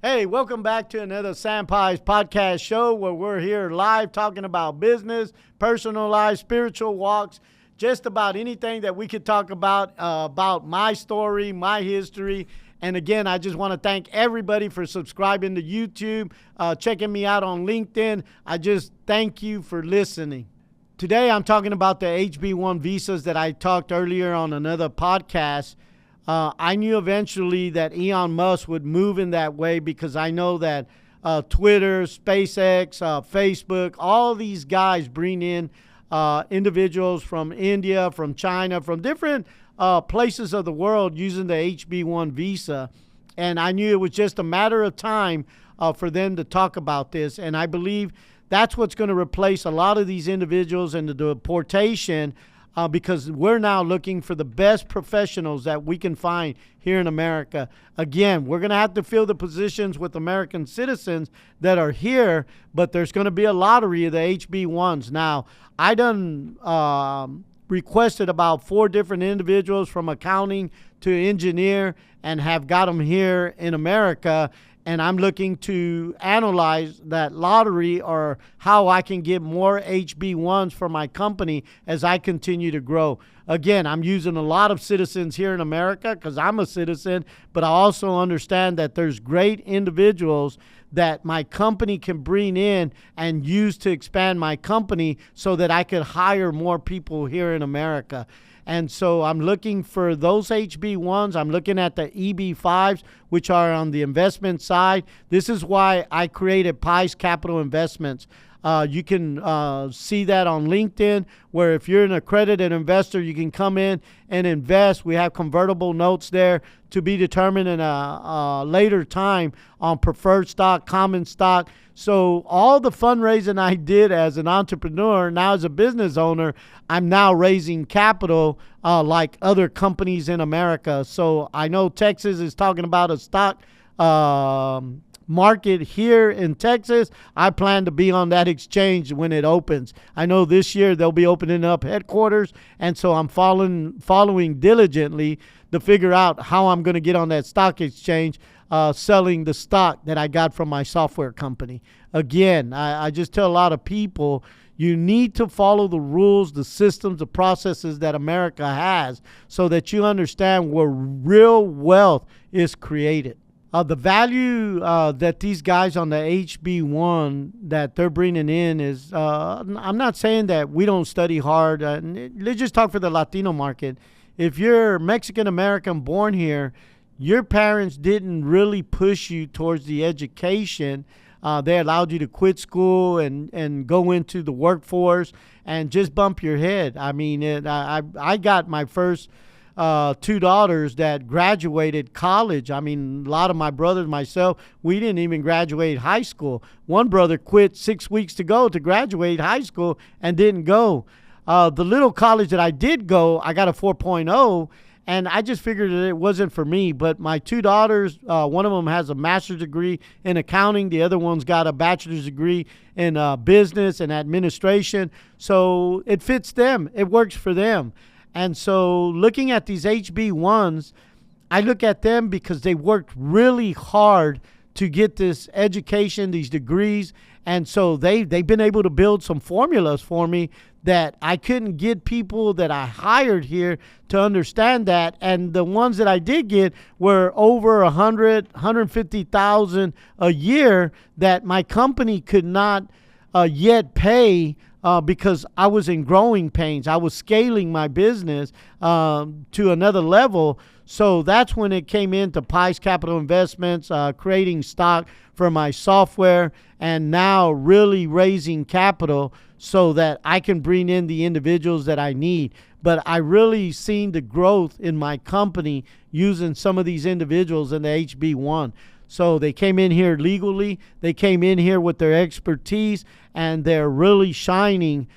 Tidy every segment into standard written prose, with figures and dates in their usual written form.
Hey, welcome back to another PAIZ podcast show where we're here live talking about business, personal life, spiritual walks, just about anything that we could talk about my story, my history. And again, I just want to thank everybody for subscribing to YouTube, checking me out on LinkedIn. I just thank you for listening. Today, I'm talking about the HB1 visas that I talked earlier on another podcast. I knew eventually that Elon Musk would move in that way because I know that Twitter, SpaceX, Facebook, all these guys bring in individuals from India, from China, from different places of the world using the HB1 visa. And I knew it was just a matter of time for them to talk about this. And I believe that's what's going to replace a lot of these individuals in the deportation because we're now looking for the best professionals that we can find here in America. Again, we're going to have to fill the positions with American citizens that are here, but there's going to be a lottery of the HB1s. Now, I done requested about 4 different individuals from accounting to engineer and have got them here in America. And I'm looking to analyze that lottery or how I can get more HB1s for my company as I continue to grow. Again, I'm using a lot of citizens here in America because I'm a citizen, but I also understand that there's great individuals that my company can bring in and use to expand my company so that I could hire more people here in America. And so I'm looking for those HB1s. I'm looking at the EB5s, which are on the investment side. This is why I created PAIZ Capital Investments. You can see that on LinkedIn, where if you're an accredited investor, you can come in and invest. We have convertible notes there to be determined in a later time on preferred stock, common stock. So all the fundraising I did as an entrepreneur, now as a business owner, I'm now raising capital like other companies in America. So I know Texas is talking about a stock market here in Texas. I plan to be on that exchange when it opens. I know this year they'll be opening up headquarters, and so I'm following diligently to figure out how I'm going to get on that stock exchange, selling the stock that I got from my software company. Again, I just tell a lot of people, you need to follow the rules, the systems, the processes that America has so that you understand where real wealth is created. The value that these guys on the HB1 that they're bringing in is, I'm not saying that we don't study hard. Let's just talk for the Latino market. If you're Mexican-American born here, your parents didn't really push you towards the education. They allowed you to quit school and go into the workforce and just bump your head. I mean, I got my first 2 daughters that graduated college. I mean, a lot of my brothers, myself, we didn't even graduate high school. One brother quit 6 weeks to go to graduate high school and didn't go. The little college that I did go, I got a 4.0, and I just figured that it wasn't for me. But my 2 daughters, one of them has a master's degree in accounting. The other one's got a bachelor's degree in business and administration. So it fits them. It works for them. And so looking at these HB1s, I look at them because they worked really hard to get this education, these degrees. And so they've been able to build some formulas for me that I couldn't get people that I hired here to understand that. And the ones that I did get were over 150,000 a year that my company could not yet pay because I was in growing pains. I was scaling my business to another level. So that's when it came into PAIZ Capital Investments, creating stock for my software, and now really raising capital so that I can bring in the individuals that I need. But I really seen the growth in my company using some of these individuals in the HB1. So they came in here legally, they came in here with their expertise, and they're really shining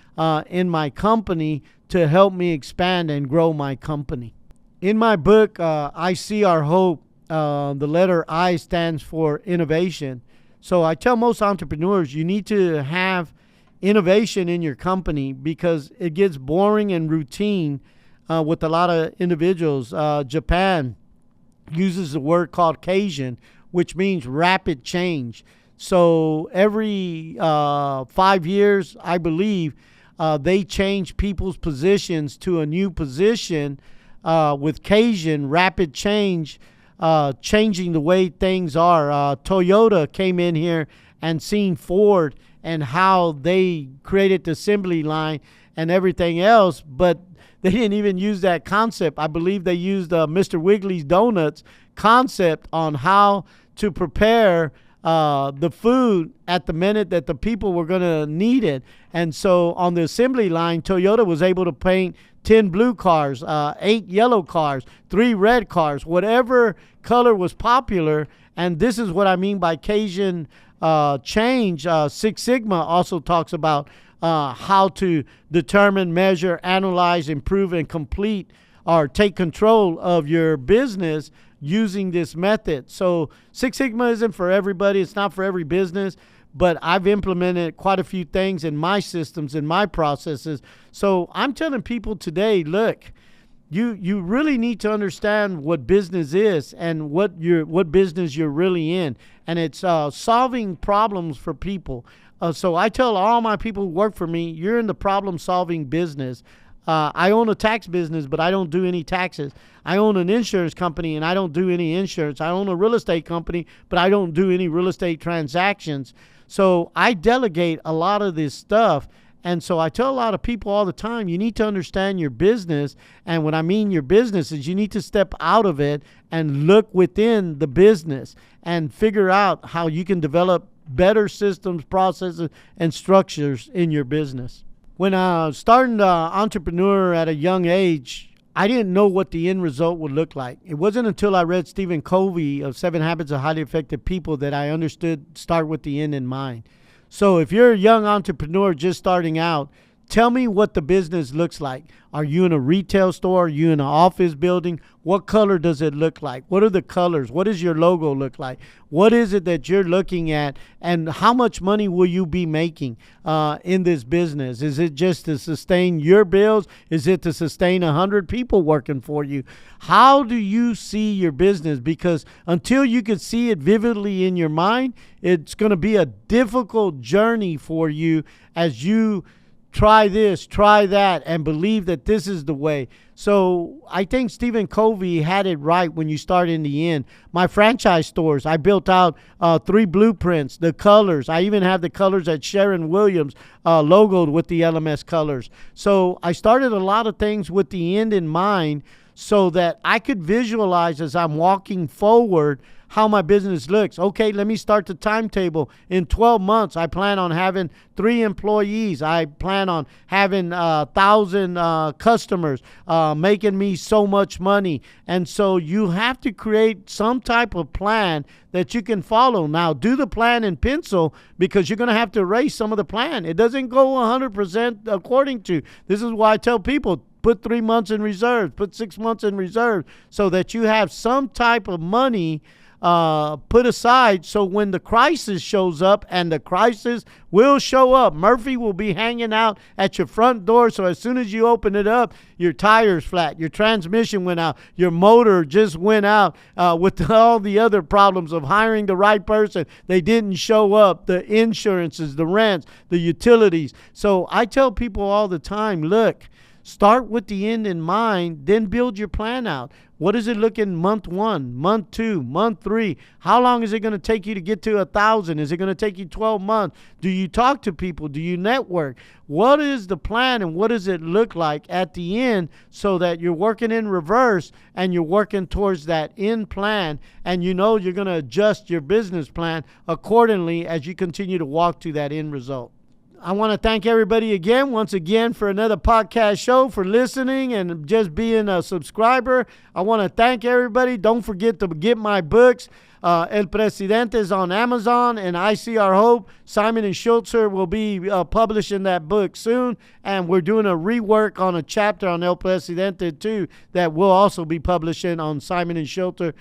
in my company to help me expand and grow my company. In my book, I See Our Hope, the letter I stands for innovation. So I tell most entrepreneurs, you need to have innovation in your company because it gets boring and routine with a lot of individuals. Japan uses a word called Cajun, which means rapid change. So every 5 years, I believe, they change people's positions to a new position with Cajun rapid change, changing the way things are. Toyota came in here and seen Ford and how they created the assembly line and everything else, but they didn't even use that concept. I believe they used Mr. Wiggly's Donuts concept on how to prepare the food at the minute that the people were going to need it. And so on the assembly line, Toyota was able to paint 10 blue cars, 8 yellow cars, 3 red cars, whatever color was popular. And this is what I mean by Cajun change. Six Sigma also talks about how to determine, measure, analyze, improve, and complete or take control of your business using this method. So Six Sigma isn't for everybody. It's not for every business, but I've implemented quite a few things in my systems, in my processes. So I'm telling people today, look, you really need to understand what business is and what business you're really in. And it's solving problems for people. So I tell all my people who work for me, you're in the problem-solving business. I own a tax business, but I don't do any taxes. I own an insurance company, and I don't do any insurance. I own a real estate company, but I don't do any real estate transactions. So I delegate a lot of this stuff. And so I tell a lot of people all the time, you need to understand your business. And what I mean your business is you need to step out of it and look within the business and figure out how you can develop better systems, processes, and structures in your business. When I started entrepreneur at a young age, I didn't know what the end result would look like. It wasn't until I read Stephen Covey of 7 Habits of Highly Effective People that I understood start with the end in mind. So if you're a young entrepreneur just starting out, tell me what the business looks like. Are you in a retail store? Are you in an office building? What color does it look like? What are the colors? What does your logo look like? What is it that you're looking at? And how much money will you be making in this business? Is it just to sustain your bills? Is it to sustain 100 people working for you? How do you see your business? Because until you can see it vividly in your mind, it's going to be a difficult journey for you as you try this, try that, and believe that this is the way. So I think Stephen Covey had it right when you start in the end. My franchise stores, I built out 3 blueprints, the colors. I even have the colors at Sherwin-Williams logoed with the LMS colors. So I started a lot of things with the end in mind so that I could visualize as I'm walking forward how my business looks. Okay, let me start the timetable. In 12 months, I plan on having 3 employees. I plan on having 1,000 customers, making me so much money. And so you have to create some type of plan that you can follow. Now, do the plan in pencil because you're going to have to erase some of the plan. It doesn't go 100% according to. This is why I tell people, put 3 months in reserve, put 6 months in reserve so that you have some type of money put aside, so when the crisis shows up, and the crisis will show up, Murphy will be hanging out at your front door. So as soon as you open it up, your tire's flat, your transmission went out, your motor just went out, with all the other problems of hiring the right person. They didn't show up, the insurances, the rents, the utilities. So I tell people all the time, look, start with the end in mind, then build your plan out. What does it look in month 1, month 2, month 3? How long is it going to take you to get to 1,000? Is it going to take you 12 months? Do you talk to people? Do you network? What is the plan and what does it look like at the end so that you're working in reverse and you're working towards that end plan, and you know you're going to adjust your business plan accordingly as you continue to walk to that end result. I want to thank everybody once again, for another podcast show, for listening and just being a subscriber. I want to thank everybody. Don't forget to get my books. El Presidente is on Amazon, and I See Our Hope. Simon and Schultzer will be publishing that book soon, and we're doing a rework on a chapter on El Presidente too that will also be publishing on Simon and Schultzer.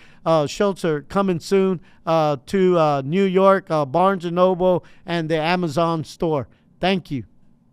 Schultzer coming soon to New York, Barnes & Noble, and the Amazon store. Thank you.